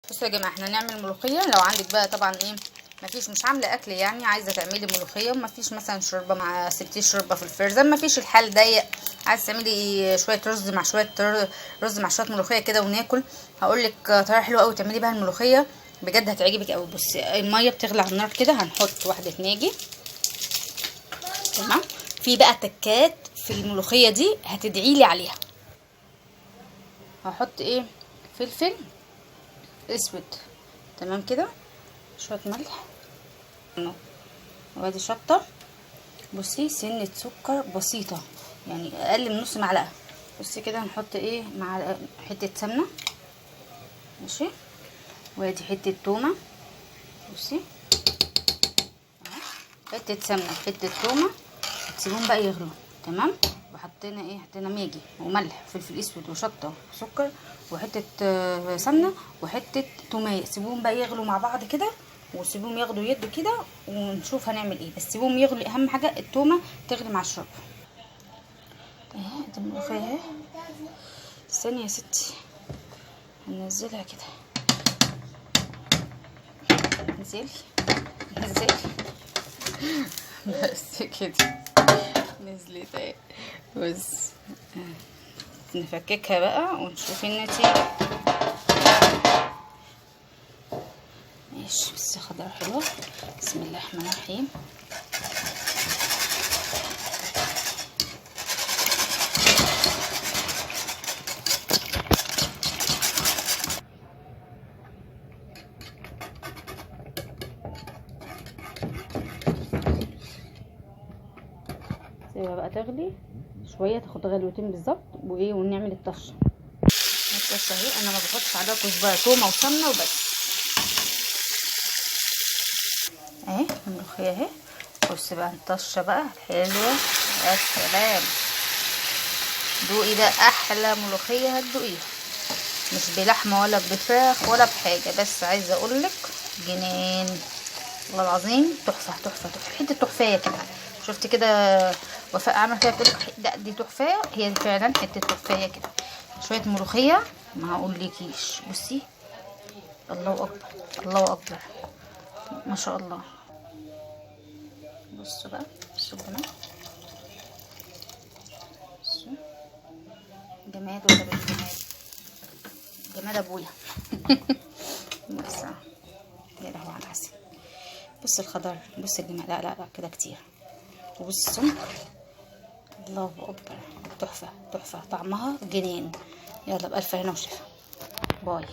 بصوا يا جماعه، احنا هنعمل ملوخيه. لو عندك بقى طبعا ايه، مفيش، مش عامله اكل يعني، عايزه تعملي ملوخيه ومفيش مثلا شوربه مع سبتيه شوربه في الفريزر، مفيش الحال ضيق، عايزه تعملي شويه رز مع شويه رز مع شويه ملوخيه كده وناكل، هقول لك طريقه حلوه قوي تعملي بيها الملوخيه بجد، هتعجبك قوي. بصي الميه بتغلي على النار كده، هنحط واحده ماجي. تمام. في بقى تكات في الملوخيه دي هتدعيلي عليها. هحط ايه؟ فلفل اسود. تمام كده. شويه ملح وادي شطه. بصي سنه سكر بسيطه يعني اقل من نص معلقه. بصي كده هنحط ايه؟ مع حته سمنه. ماشي. وادي حته تومه. بصي حته سمنه حته تومه، تسيبهم بقى يغلوا. تمام. وحطينا ايه؟ حطينا ماجي وملح وفلفل اسود وشطه وسكر وحته سمنه وحته توميه، سيبوهم بقى يغلوا مع بعض كده، وسيبوهم ياخدوا يد كده ونشوف هنعمل ايه. بس سيبوهم يغلوا، اهم حاجه التومه تغلي مع الشرب. اهي دي الملوخيه اهي. استني يا ستي، هننزلها كده. انزلي انزلي بس كده نزلت اهي. بص نفككها بقى ونشوف النتيجة. ماشي. بس خضار حلوة. بسم الله الرحمن الرحيم. سيبها بقى تغلي شوية، تاخد غلوتين بالظبط، وايه ونعمل الطشة. الطشة اهي، انا ما بحطش عليها كزبرة، تومة وسمنة وبس. اهي الملوخية اهي. بص بقى الطشة بقى حلوة. يا سلام، دوقي بقى احلى ملوخية هتدوقيها، مش بلحمة ولا بفراخ ولا بحاجة، بس عايزة اقولك جنان والله العظيم. تحفة تحفة تحفة، حتة تحفية كده. شفت كده وفاء عامله كده بتقولك لا دي تحفية، هي فعلا حتة تحفية كده. شوية ملوخية ما هقولكيش. بصي الله اكبر الله اكبر ما شاء الله. بصوا بقى بصوا الجمال، بصوا جماد ولا بنت جماد؟ جماد ابويا بص يا لهوي على العسل. بص الخضار، بص الجمال، لا لا لا كده كتير. وبص السمك، الله اكبر، تحفه تحفه، طعمها جنان. يلا بألف هنا وشفا. باي.